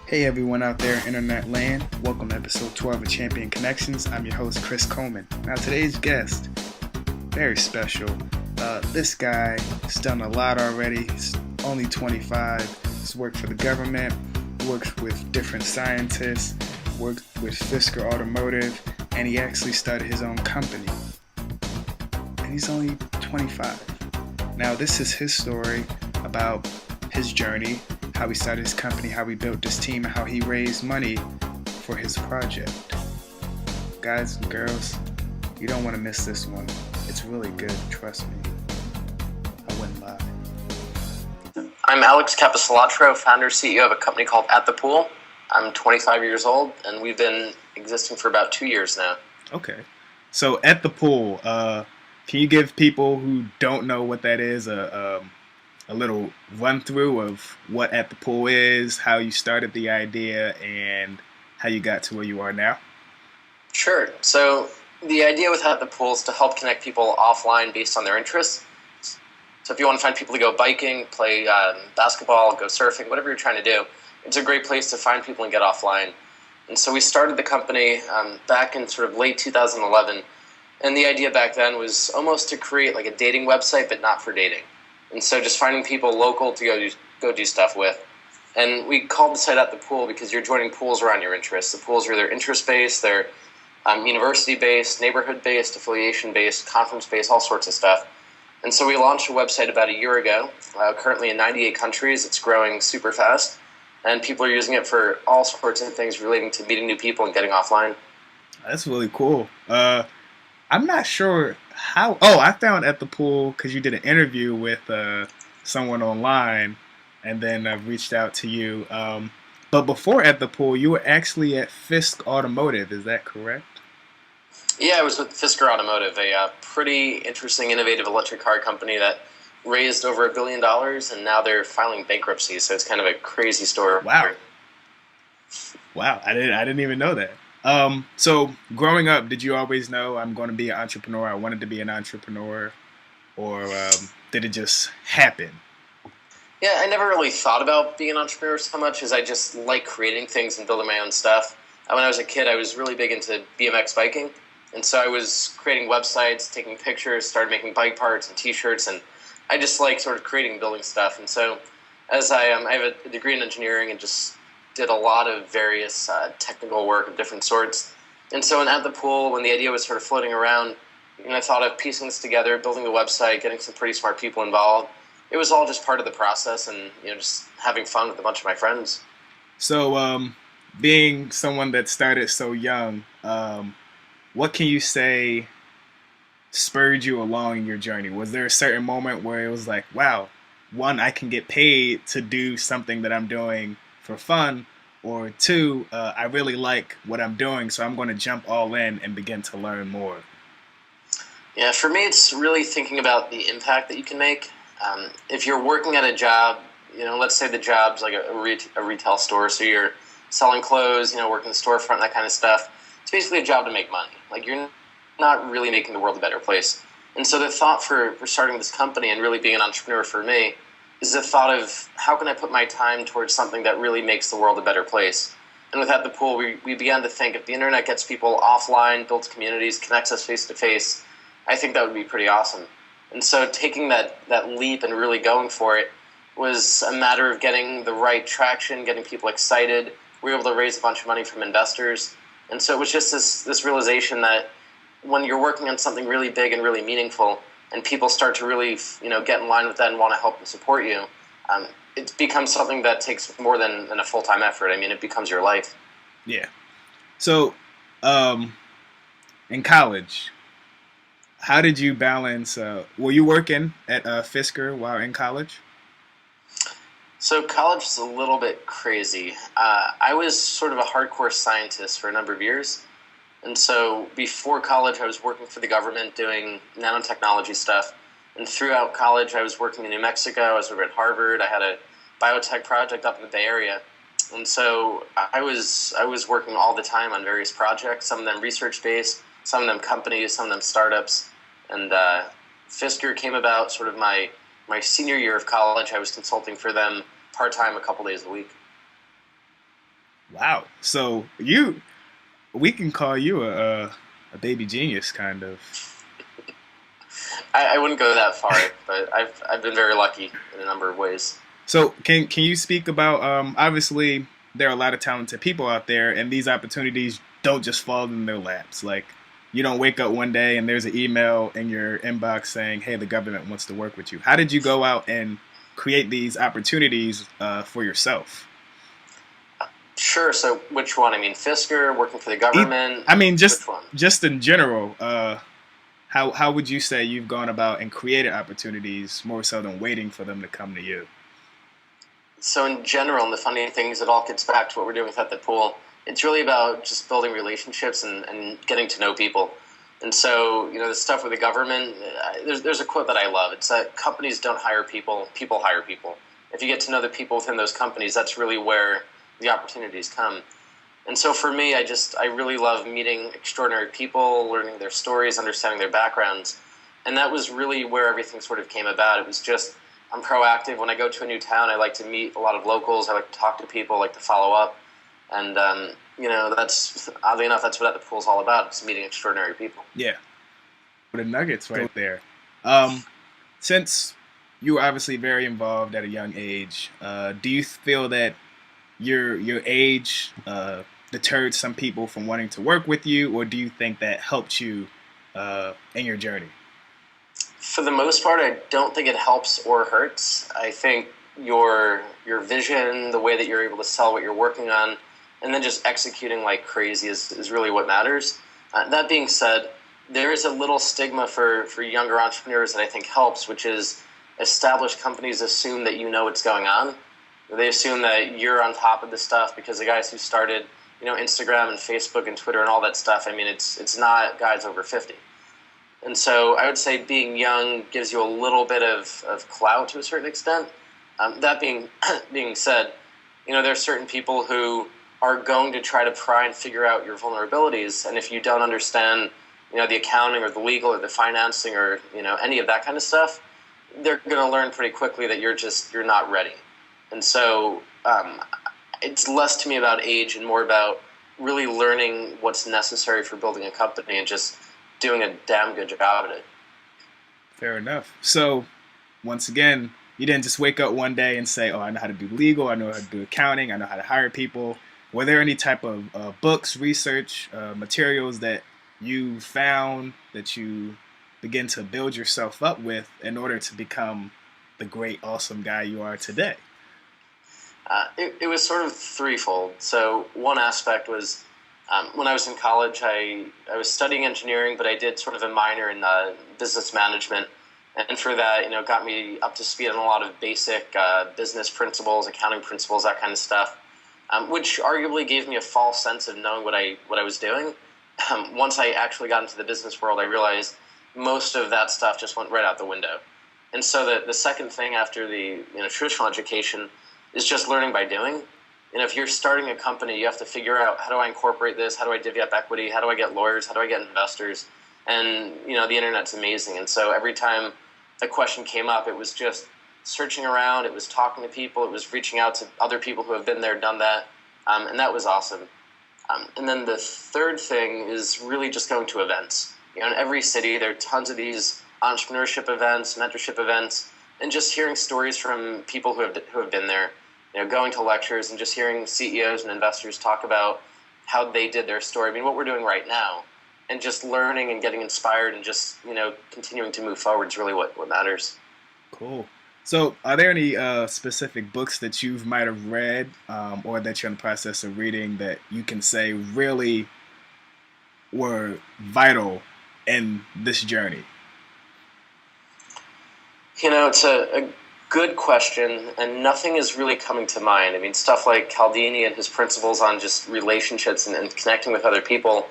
Hey everyone out there in internet land, welcome to episode 12 of Champion Connections. I'm your host Chris Coleman. Now today's guest, very special. This guy has done a lot already. He's only 25. He's worked for the government, works with different scientists, worked with Fisker Automotive, and he actually started his own company. And he's only 25. Now this is his story about his journey, how he started his company, how he built this team, and how he raised money for his project. Guys and girls, you don't want to miss this one. It's really good, trust me. I wouldn't lie. I'm Alex Capecelatro, founder CEO of a company called At the Pool. I'm 25 years old, and we've been existing for about 2 years now. Okay. So At the Pool, can you give people who don't know what that is a little run through of what At the Pool is, how you started the idea, and how you got to where you are now? Sure. So the idea with At the Pool is to help connect people offline based on their interests. So if you want to find people to go biking, play basketball, go surfing, whatever you're trying to do, it's a great place to find people and get offline. And so we started the company back in sort of late 2011. And the idea back then was almost to create like a dating website, but not for dating. And so just finding people local to go do stuff with. And we called the site At the Pool because you're joining pools around your interests. The pools are either interest-based, they're university-based, neighborhood-based, affiliation-based, conference-based, all sorts of stuff. And so we launched a website about a year ago, currently in 98 countries. It's growing super fast. And people are using it for all sorts of things relating to meeting new people and getting offline. That's really cool. I'm not sure how. Oh, I found At the Pool because you did an interview with someone online, and then I reached out to you. But before At the Pool, you were actually at Fisk Automotive. Is that correct? Yeah, I was with Fisker Automotive, a pretty interesting, innovative electric car company that raised over $1 billion, and now they're filing bankruptcy. So it's kind of a crazy story. Wow, I didn't even know that. So growing up, did you always know I'm going to be an entrepreneur? I wanted to be an entrepreneur, or did it just happen? Yeah, I never really thought about being an entrepreneur so much as I just like creating things and building my own stuff. When I was a kid, I was really big into BMX biking, and so I was creating websites, taking pictures, started making bike parts and T-shirts, and I just like sort of creating and building stuff. And so as I have a degree in engineering and just did a lot of various technical work of different sorts. And so At the Pool, when the idea was sort of floating around, I thought of piecing this together, building a website, getting some pretty smart people involved. It was all just part of the process and just having fun with a bunch of my friends. So being someone that started so young, what can you say spurred you along in your journey? Was there a certain moment where it was like, wow, one, I can get paid to do something that I'm doing for fun, or two, I really like what I'm doing, so I'm going to jump all in and begin to learn more? Yeah, for me, it's really thinking about the impact that you can make. If you're working at a job, let's say the job's like a retail store, so you're selling clothes, working the storefront, that kind of stuff. It's basically a job to make money. Like, you're not really making the world a better place. And so the thought for starting this company and really being an entrepreneur for me is the thought of how can I put my time towards something that really makes the world a better place. And with At the Pool, we began to think if the internet gets people offline, builds communities, connects us face-to-face, I think that would be pretty awesome. And so taking that leap and really going for it was a matter of getting the right traction, getting people excited. We were able to raise a bunch of money from investors. And so it was just this realization that when you're working on something really big and really meaningful, and people start to really, get in line with that and want to help and support you, it becomes something that takes more than a full-time effort. I mean, it becomes your life. Yeah. So, in college, how did you balance? Were you working at Fisker while in college? So college was a little bit crazy. I was sort of a hardcore scientist for a number of years. And so before college, I was working for the government doing nanotechnology stuff. And throughout college, I was working in New Mexico. I was over at Harvard. I had a biotech project up in the Bay Area. And so I was working all the time on various projects, some of them research-based, some of them companies, some of them startups. And Fisker came about sort of my senior year of college. I was consulting for them part-time a couple days a week. Wow. So we can call you a baby genius, kind of. I wouldn't go that far, but I've been very lucky in a number of ways. So can you speak about obviously there are a lot of talented people out there, and these opportunities don't just fall in their laps. Like you don't wake up one day and there's an email in your inbox saying, "Hey, the government wants to work with you." How did you go out and create these opportunities for yourself? Sure. So which one? I mean, Fisker working for the E- government. I mean, Which one? just in general, how would you say you've gone about and created opportunities more so than waiting for them to come to you? So in general, and the funny thing is, it all gets back to what we're doing with at the pool. It's really about just building relationships and getting to know people. And so, the stuff with the government, there's a quote that I love. It's that companies don't hire people, people hire people. If you get to know the people within those companies, that's really where the opportunities come. And so for me, I really love meeting extraordinary people, learning their stories, understanding their backgrounds. And that was really where everything sort of came about. It was just, I'm proactive. When I go to a new town, I like to meet a lot of locals. I like to talk to people, I like to follow up. And, that's, oddly enough, that's what at the pool's all about. It's meeting extraordinary people. Yeah, the nuggets right there. Since you were obviously very involved at a young age, do you feel that your age deterred some people from wanting to work with you, or do you think that helped you in your journey? For the most part, I don't think it helps or hurts. I think your vision, the way that you're able to sell what you're working on, and then just executing like crazy is really what matters. That being said, there is a little stigma for younger entrepreneurs that I think helps, which is established companies assume that you know what's going on. They assume that you're on top of this stuff because the guys who started, Instagram and Facebook and Twitter and all that stuff. I mean, it's not guys over 50. And so I would say being young gives you a little bit of clout to a certain extent. That being said, there are certain people who are going to try to pry and figure out your vulnerabilities. And if you don't understand, the accounting or the legal or the financing or, any of that kind of stuff, they're going to learn pretty quickly that you're not ready. And so it's less to me about age and more about really learning what's necessary for building a company and just doing a damn good job at it. Fair enough. So, once again, you didn't just wake up one day and say, "Oh, I know how to do legal. I know how to do accounting. I know how to hire people." Were there any type of books, research, materials that you found that you begin to build yourself up with in order to become the great, awesome guy you are today? It was sort of threefold. So one aspect was when I was in college, I was studying engineering, but I did sort of a minor in business management. And for that, got me up to speed on a lot of basic business principles, accounting principles, that kind of stuff, which arguably gave me a false sense of knowing what I was doing. Once I actually got into the business world, I realized most of that stuff just went right out the window. And so the second thing after the traditional education is just learning by doing. If you're starting a company, you have to figure out, how do I incorporate this? How do I divvy up equity? How do I get lawyers? How do I get investors? And, the internet's amazing. And so every time a question came up, it was just searching around. It was talking to people. It was reaching out to other people who have been there, done that. And that was awesome. And then the third thing is really just going to events. In every city, there are tons of these entrepreneurship events, mentorship events, and just hearing stories from people who have been there. Going to lectures and just hearing CEOs and investors talk about how they did their story. I mean, what we're doing right now, and just learning and getting inspired and just continuing to move forward is really what matters. Cool. So, are there any specific books that you might have read or that you're in the process of reading that you can say really were vital in this journey? It's a good question, and nothing is really coming to mind. I mean, stuff like Cialdini and his principles on just relationships and connecting with other people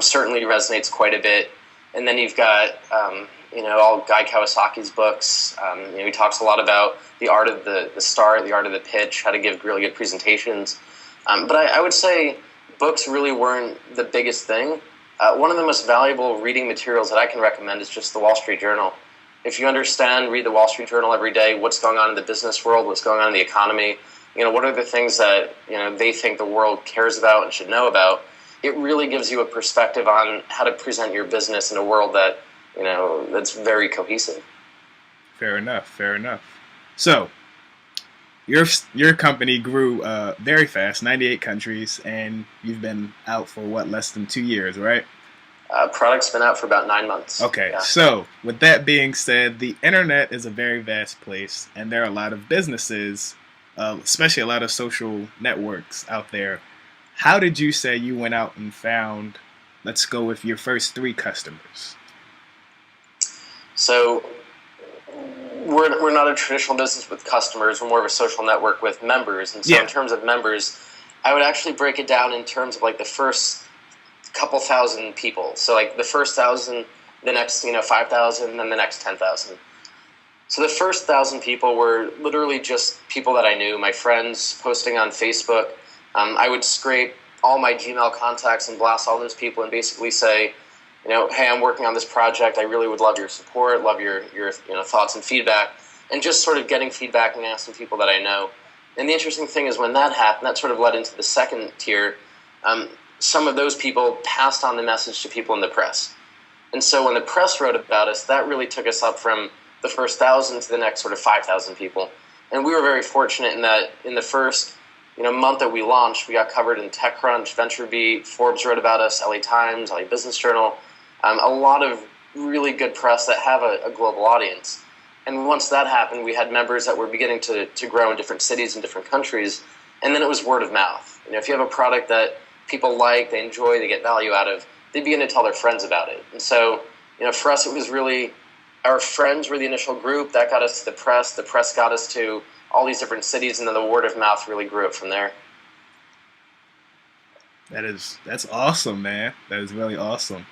certainly resonates quite a bit. And then you've got, all Guy Kawasaki's books. He talks a lot about the art of the start, the art of the pitch, how to give really good presentations. But I would say books really weren't the biggest thing. One of the most valuable reading materials that I can recommend is just the Wall Street Journal. If you read the Wall Street Journal every day, what's going on in the business world, what's going on in the economy, what are the things that, they think the world cares about and should know about. It really gives you a perspective on how to present your business in a world that, that's very cohesive. Fair enough. Fair enough. So, your company grew very fast, 98 countries, and you've been out for less than 2 years, right? Product's been out for about 9 months. Okay, Yeah. so with that being said, the internet is a very vast place, and there are a lot of businesses, especially a lot of social networks out there. How did you say you went out and found, let's go with your first 3 customers? So we're not a traditional business with customers. We're more of a social network with members. And so in terms of members, I would actually break it down in terms of like the first couple thousand people. So like the first 1,000, the next 5,000, and then the next 10,000. So the first 1,000 people were literally just people that I knew, my friends posting on Facebook. I would scrape all my Gmail contacts and blast all those people and basically say, hey, I'm working on this project. I really would love your support, love your thoughts and feedback, and just sort of getting feedback and asking people that I know. And the interesting thing is when that happened, that sort of led into the second tier. Some of those people passed on the message to people in the press. And so when the press wrote about us, that really took us up from the first 1,000 to the next sort of 5,000 people. And we were very fortunate in that in the first month that we launched, we got covered in TechCrunch, VentureBeat, Forbes wrote about us, LA Times, LA Business Journal, a lot of really good press that have a global audience. And once that happened, we had members that were beginning to grow in different cities and different countries. And then it was word of mouth. If you have a product that people like, they enjoy, they get value out of, they begin to tell their friends about it. And so, for us, it was really our friends were the initial group. That got us to the press. The press got us to all these different cities, and then the word of mouth really grew up from there. That's awesome, man. That is really awesome.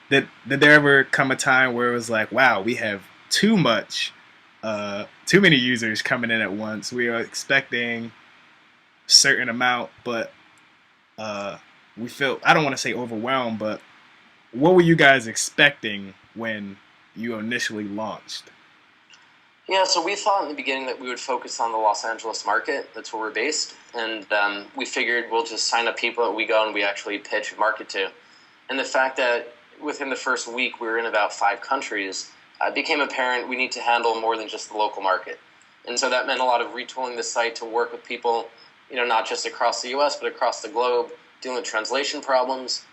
Did there ever come a time where it was like, wow, we have too many users coming in at once. We are expecting a certain amount, but we feel, I don't want to say overwhelmed, but what were you guys expecting when you initially launched? Yeah, so we thought in the beginning that we would focus on the Los Angeles market. That's where we're based. And we figured we'll just sign up people that we go and we actually pitch and market to. And the fact that within the first week we were in about 5 countries, it became apparent we need to handle more than just the local market. And so that meant a lot of retooling the site to work with people, not just across the U.S., but across the globe, dealing with translation problems.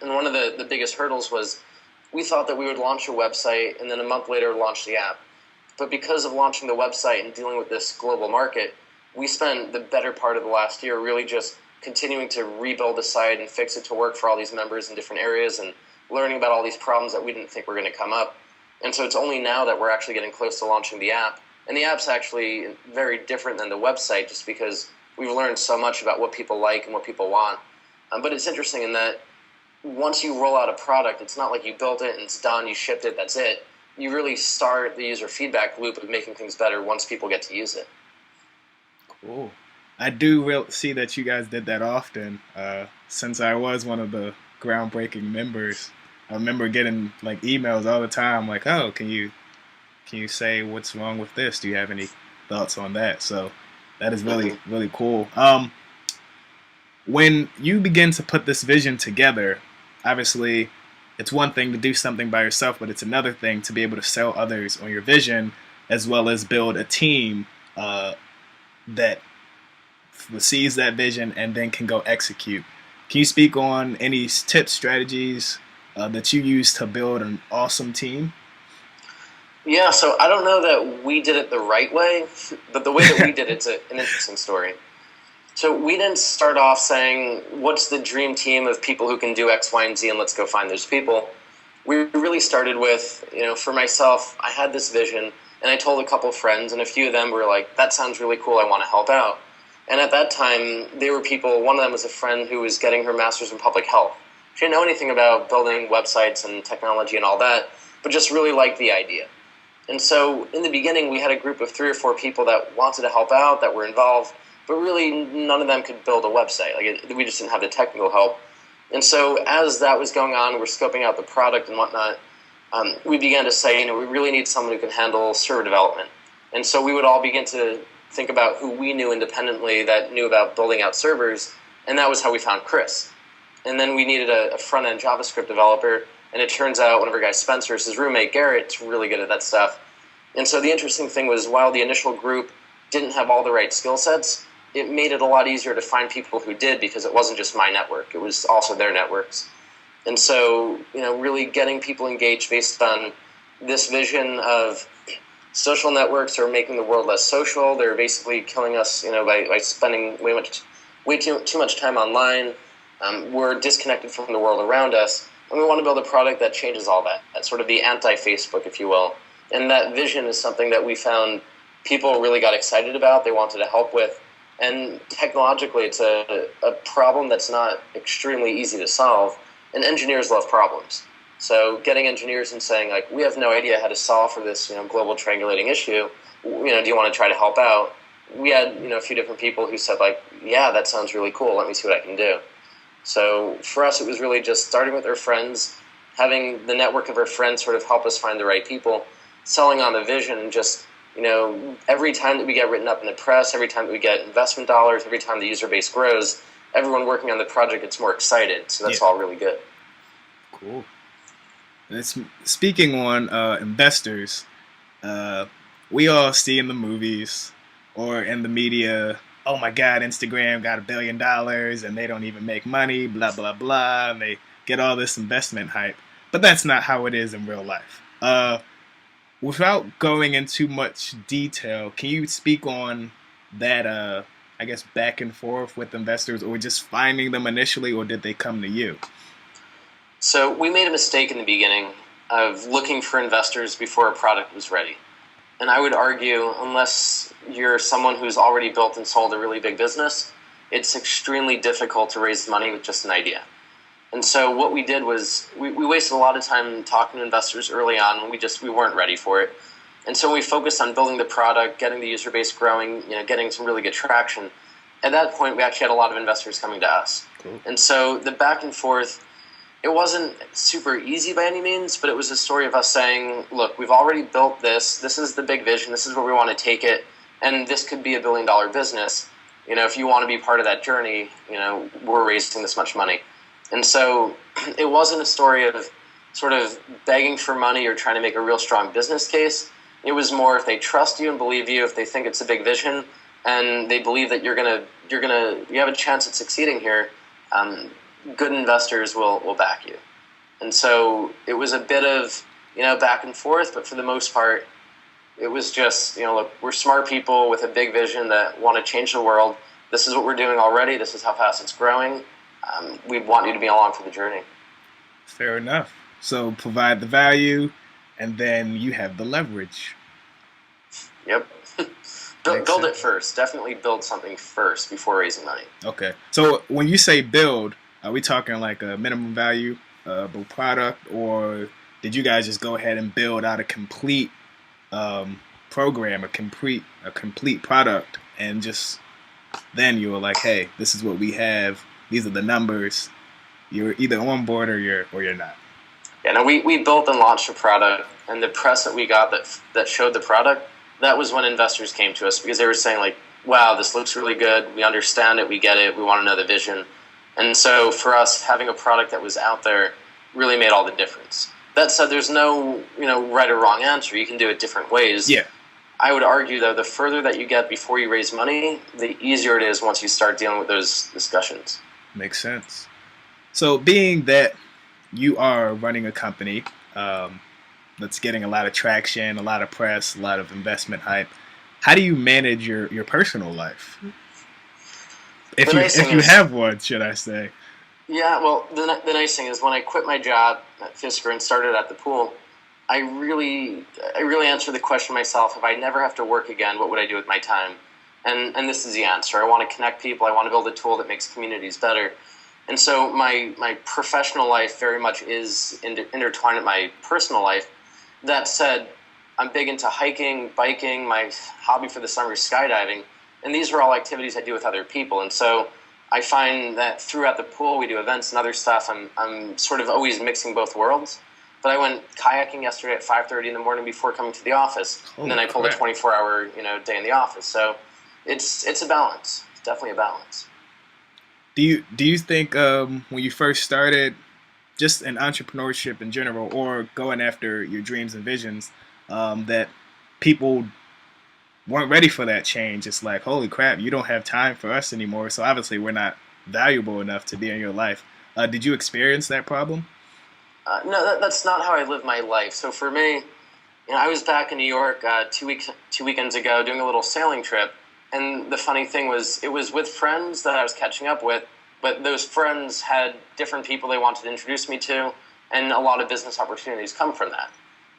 And one of the biggest hurdles was we thought that we would launch a website and then a month later launch the app. But because of launching the website and dealing with this global market, we spent the better part of the last year really just continuing to rebuild the site and fix it to work for all these members in different areas and learning about all these problems that we didn't think were going to come up. And so it's only now that we're actually getting close to launching the app. And the app's actually very different than the website just because we've learned so much about what people like and what people want. But it's interesting in that once you roll out a product, it's not like you built it and it's done, you shipped it, that's it. You really start the user feedback loop of making things better once people get to use it. Cool. I do see that you guys did that often. Since I was one of the groundbreaking members, I remember getting like emails all the time, like, "Oh, can you say what's wrong with this? Do you have any thoughts on that?" So that is really really cool. When you begin to put this vision together, obviously, it's one thing to do something by yourself, but it's another thing to be able to sell others on your vision, as well as build a team that sees that vision and then can go execute. Can you speak on any tips, strategies that you use to build an awesome team? Yeah, so I don't know that we did it the right way, but the way that we did it's an interesting story. So we didn't start off saying, what's the dream team of people who can do X, Y, and Z, and let's go find those people. We really started with, for myself, I had this vision, and I told a couple friends, and a few of them were like, that sounds really cool, I want to help out. And at that time, they were people, one of them was a friend who was getting her master's in public health. She didn't know anything about building websites and technology and all that, but just really liked the idea. And so in the beginning, we had a group of 3 or 4 people that wanted to help out, that were involved, but really none of them could build a website. We just didn't have the technical help. And so as that was going on, we're scoping out the product and whatnot, we began to say, we really need someone who can handle server development. And so we would all begin to think about who we knew independently that knew about building out servers, and that was how we found Chris. And then we needed a front-end JavaScript developer, and it turns out one of our guys, Spencer, his roommate, Garrett's really good at that stuff. And so the interesting thing was, while the initial group didn't have all the right skill sets, it made it a lot easier to find people who did, because it wasn't just my network, it was also their networks. And so, really getting people engaged based on this vision of social networks are making the world less social. They're basically killing us, by spending way too much time online. We're disconnected from the world around us, and we want to build a product that changes all that. That's sort of the anti-Facebook, if you will. And that vision is something that we found people really got excited about, they wanted to help with. And technologically, it's a problem that's not extremely easy to solve, and engineers love problems. So getting engineers and saying, like, we have no idea how to solve for this, global triangulating issue, do you want to try to help out? We had, a few different people who said, like, yeah, that sounds really cool, let me see what I can do. So for us, it was really just starting with our friends, having the network of our friends sort of help us find the right people, selling on the vision, and just, every time that we get written up in the press, every time that we get investment dollars, every time the user base grows, everyone working on the project gets more excited. So that's all really good. Cool. And speaking on investors, we all see in the movies or in the media, oh my God, Instagram got $1 billion and they don't even make money, blah, blah, blah. And they get all this investment hype. But that's not how it is in real life. Without going into much detail, can you speak on that, I guess, back and forth with investors, or just finding them initially, or did they come to you? So we made a mistake in the beginning of looking for investors before a product was ready. And I would argue, unless you're someone who's already built and sold a really big business, it's extremely difficult to raise money with just an idea. And so what we did was we wasted a lot of time talking to investors early on when we weren't ready for it. And so we focused on building the product, getting the user base growing, getting some really good traction. At that point, we actually had a lot of investors coming to us. Cool. And so the back and forth, it wasn't super easy by any means, but it was a story of us saying, look, we've already built this. This is the big vision. This is where we want to take it. And this could be $1 billion business. If you want to be part of that journey, we're raising this much money. And so it wasn't a story of sort of begging for money or trying to make a real strong business case. It was more, if they trust you and believe you, if they think it's a big vision, and they believe that you have a chance at succeeding here, good investors will back you. And so it was a bit of, back and forth, but for the most part, it was just, look, we're smart people with a big vision that want to change the world. This is what we're doing already. This is how fast it's growing. We want you to be along for the journey. Fair enough. So provide the value, and then you have the leverage. Yep. Build it first. Definitely build something first before raising money. Okay. So when you say build, are we talking like a minimum value product, or did you guys just go ahead and build out a complete program, a complete product, and just then you were like, hey, this is what we have. These are the numbers. You're either on board or you're not. Yeah, no, we built and launched a product, and the press that we got that showed the product, that was when investors came to us, because they were saying, like, wow, this looks really good. We understand it. We get it. We want to know the vision. And so for us, having a product that was out there really made all the difference. That said, there's no right or wrong answer. You can do it different ways. Yeah. I would argue, though, the further that you get before you raise money, the easier it is once you start dealing with those discussions. Makes sense. So being that you are running a company that's getting a lot of traction, a lot of press, a lot of investment hype, how do you manage your personal life? If you have one, should I say? Yeah, well, the nice thing is when I quit my job at Fisker and started at the pool, I really answered the question myself, if I never have to work again, what would I do with my time? And this is the answer. I want to connect people. I want to build a tool that makes communities better. And so my professional life very much is intertwined with my personal life. That said, I'm big into hiking, biking. My hobby for the summer is skydiving. And these are all activities I do with other people. And so I find that throughout the pool, we do events and other stuff. I'm sort of always mixing both worlds. But I went kayaking yesterday at 5:30 in the morning before coming to the office. And then I pulled a 24-hour day in the office. So it's a balance. It's definitely a balance. Do you think when you first started, just in entrepreneurship in general, or going after your dreams and visions, that people weren't ready for that change? It's like, holy crap, you don't have time for us anymore. So obviously, we're not valuable enough to be in your life. Did you experience that problem? No, that's not how I live my life. So for me, I was back in New York 2 weekends ago doing a little sailing trip, and the funny thing was it was with friends that I was catching up with, but those friends had different people they wanted to introduce me to, and a lot of business opportunities come from that.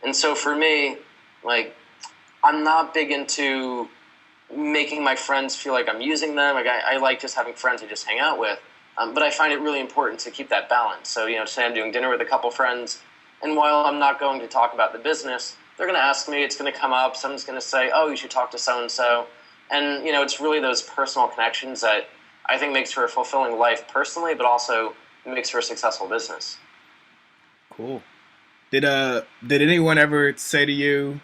And so for me, like, I'm not big into making my friends feel like I'm using them. Like I like just having friends I just hang out with. But I find it really important to keep that balance. So, say I'm doing dinner with a couple friends, and while I'm not going to talk about the business, they're going to ask me, it's going to come up, someone's going to say, oh, you should talk to so-and-so. And, it's really those personal connections that I think makes for a fulfilling life personally, but also makes for a successful business. Cool. Did anyone ever say to you,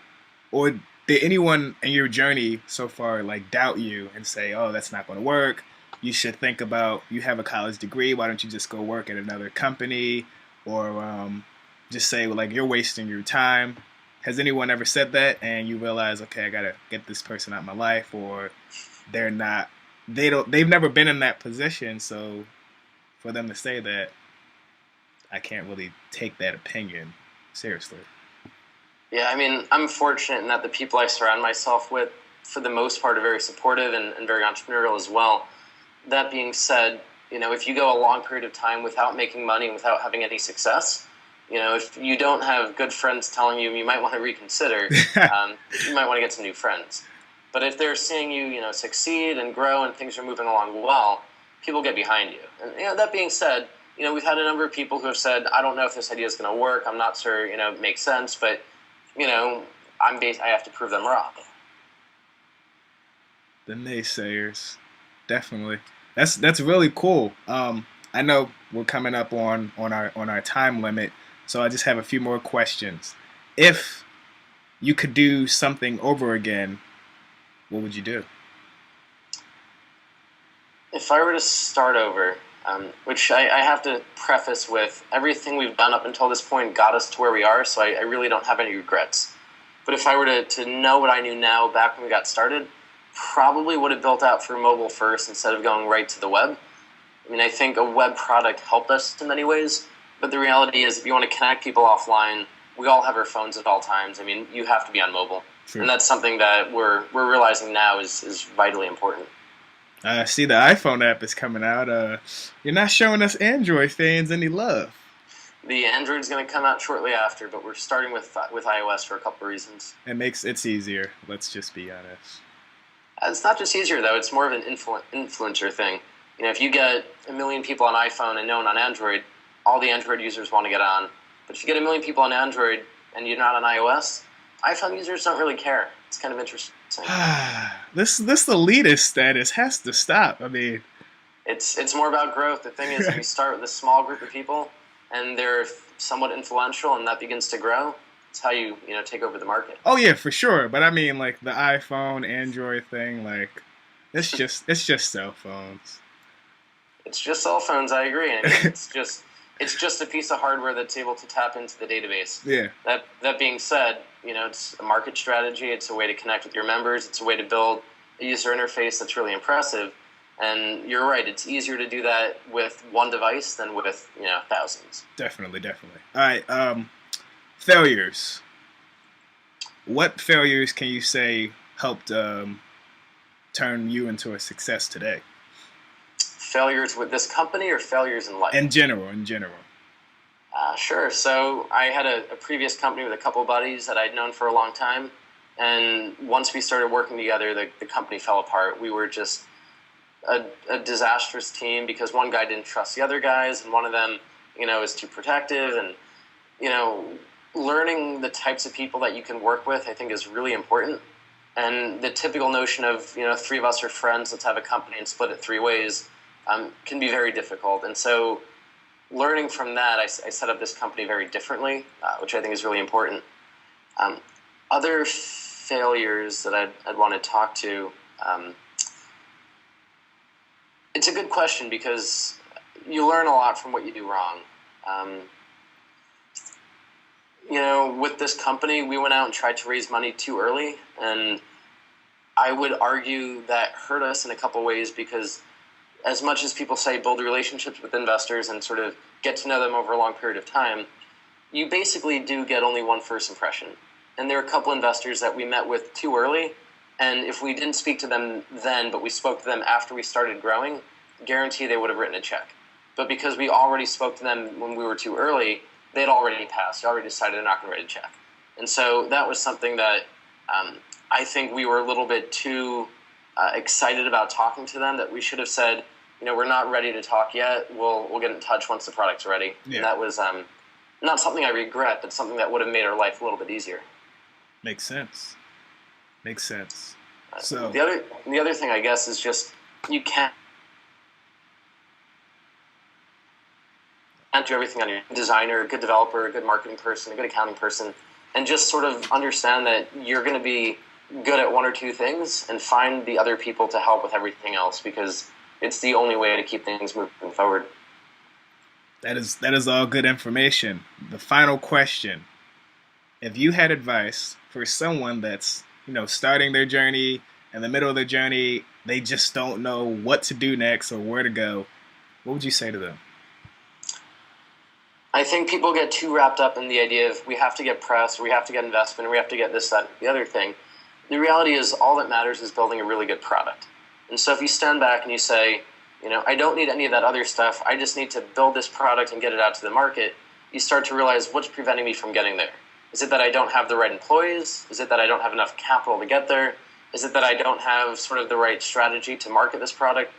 or did anyone in your journey so far like doubt you and say, "Oh, that's not going to work. You should think about you have a college degree. Why don't you just go work at another company?" Or just say like you're wasting your time. Has anyone ever said that and you realize, okay, I gotta get this person out of my life, or they're not, they've never been in that position, so for them to say that, I can't really take that opinion seriously. Yeah, I'm fortunate in that the people I surround myself with, for the most part, are very supportive and very entrepreneurial as well. That being said, if you go a long period of time without making money and without having any success, if you don't have good friends telling you might want to reconsider, you might want to get some new friends. But if they're seeing you, succeed and grow and things are moving along well, people get behind you. And that being said, we've had a number of people who have said, I don't know if this idea is going to work. I'm not sure, it makes sense, but I have to prove them wrong. The naysayers, definitely. That's really cool. I know we're coming up on our time limit, so I just have a few more questions. If you could do something over again, what would you do? If I were to start over, which I have to preface with, everything we've done up until this point got us to where we are, so I really don't have any regrets. But if I were to know what I knew now back when we got started, probably would have built out for mobile first instead of going right to the web. I think a web product helped us in many ways, but the reality is if you want to connect people offline, we all have our phones at all times. You have to be on mobile. Sure. And that's something that we're realizing now is vitally important. I see the iPhone app is coming out. You're not showing us Android fans any love. The Android's going to come out shortly after, but we're starting with iOS for a couple of reasons. It's easier. Let's just be honest. It's not just easier, though. It's more of an influencer thing. If you get 1 million people on iPhone and no one on Android, all the Android users want to get on. But if you get 1 million people on Android and you're not on iOS, iPhone users don't really care. It's kind of interesting. This elitist status has to stop. It's more about growth. The thing is, if you start with a small group of people and they're somewhat influential and that begins to grow, it's how you take over the market. Oh yeah, for sure. But like the iPhone, Android thing, like it's just cell phones. It's just cell phones. I agree. It's just a piece of hardware that's able to tap into the database. Yeah. That being said, it's a market strategy. It's a way to connect with your members. It's a way to build a user interface that's really impressive. And you're right. It's easier to do that with one device than with thousands. Definitely. All right. Failures. What failures can you say helped turn you into a success today? Failures with this company or failures in life? In general. Sure. So I had a previous company with a couple of buddies that I'd known for a long time. And once we started working together, the company fell apart. We were just a disastrous team because one guy didn't trust the other guys, and one of them, is too protective. And, learning the types of people that you can work with, I think, is really important. And the typical notion of, 3 of us are friends, let's have a company and split it 3 ways, can be very difficult. And so learning from that, I set up this company very differently, which I think is really important. Other failures that I'd want to talk to, It's a good question because you learn a lot from what you do wrong. With this company, we went out and tried to raise money too early, and I would argue that hurt us in a couple ways because as much as people say build relationships with investors and sort of get to know them over a long period of time, you basically do get only one first impression. And there are a couple investors that we met with too early, and if we didn't speak to them then, but we spoke to them after we started growing, guarantee they would have written a check. But because we already spoke to them when we were too early, they'd already passed. They already decided they're not going to write a check. And so that was something that I think we were a little bit too excited about talking to them, that we should have said, we're not ready to talk yet. We'll get in touch once the product's ready. Yeah. And that was not something I regret, but something that would have made our life a little bit easier. Makes sense. So the other thing, I guess, is just you can't do everything on your designer, a good developer, a good marketing person, a good accounting person, and just sort of understand that you're going to be good at one or two things and find the other people to help with everything else, because it's the only way to keep things moving forward. That is all good information. The final question: if you had advice for someone that's starting their journey, in the middle of their journey, they just don't know what to do next or where to go, what would you say to them? I think people get too wrapped up in the idea of we have to get press, or we have to get investment, or we have to get this, that, the other thing. The reality is all that matters is building a really good product. And so if you stand back and you say, I don't need any of that other stuff, I just need to build this product and get it out to the market, you start to realize what's preventing me from getting there. Is it that I don't have the right employees? Is it that I don't have enough capital to get there? Is it that I don't have sort of the right strategy to market this product?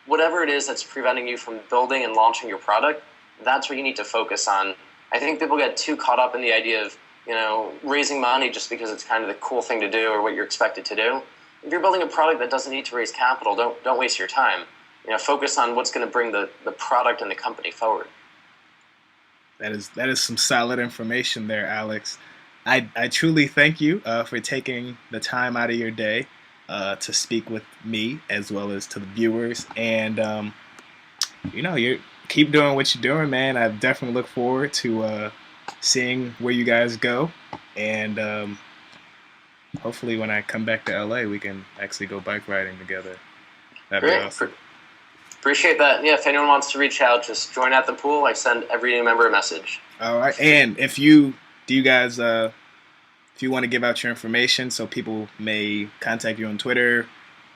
Whatever it is that's preventing you from building and launching your product, that's what you need to focus on. I think people get too caught up in the idea of, raising money just because it's kind of the cool thing to do or what you're expected to do. If you're building a product that doesn't need to raise capital, don't waste your time. Focus on what's going to bring the product and the company forward. That is some solid information there, Alex. I truly thank you for taking the time out of your day to speak with me as well as to the viewers. And you keep doing what you're doing, man. I definitely look forward to seeing where you guys go. And hopefully when I come back to LA, we can actually go bike riding together. That'd be awesome. Appreciate that. Yeah, if anyone wants to reach out, just join at the pool. I send every new member a message. All right. And if you want to give out your information so people may contact you on Twitter,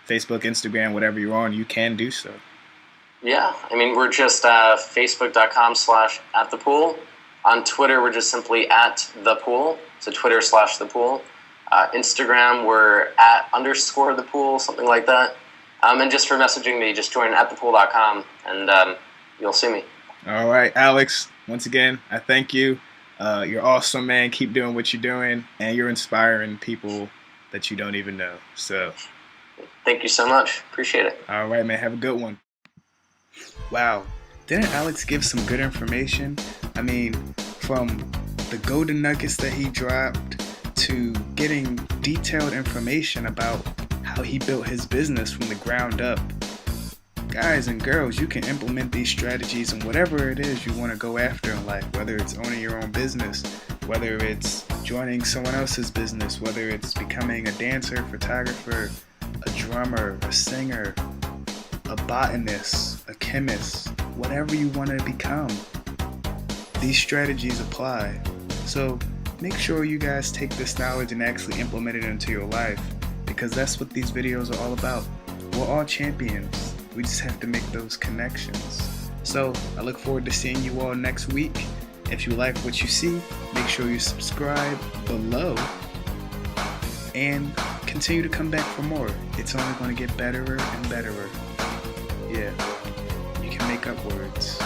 Facebook, Instagram, whatever you're on, you can do so. Yeah. I mean, we're just facebook.com/@thepool. On Twitter, we're just simply @thepool. So Twitter/thepool. Instagram, we're @_thepool, something like that. And just for messaging me, just join @thepool.com and you'll see me. All right, Alex, once again, I thank you. You're awesome, man. Keep doing what you're doing, and you're inspiring people that you don't even know. So, thank you so much. Appreciate it. All right, man. Have a good one. Wow. Didn't Alex give some good information? I mean, from the golden nuggets that he dropped to getting detailed information about how he built his business from the ground up. Guys and girls, you can implement these strategies in whatever it is you want to go after in life, whether it's owning your own business, whether it's joining someone else's business, whether it's becoming a dancer, photographer, a drummer, a singer, a botanist, a chemist, whatever you want to become. These strategies apply. So make sure you guys take this knowledge and actually implement it into your life, because that's what these videos are all about. We're all champions. We just have to make those connections. So I look forward to seeing you all next week. If you like what you see, make sure you subscribe below and continue to come back for more. It's only going to get betterer and betterer. Yeah, you can make up words.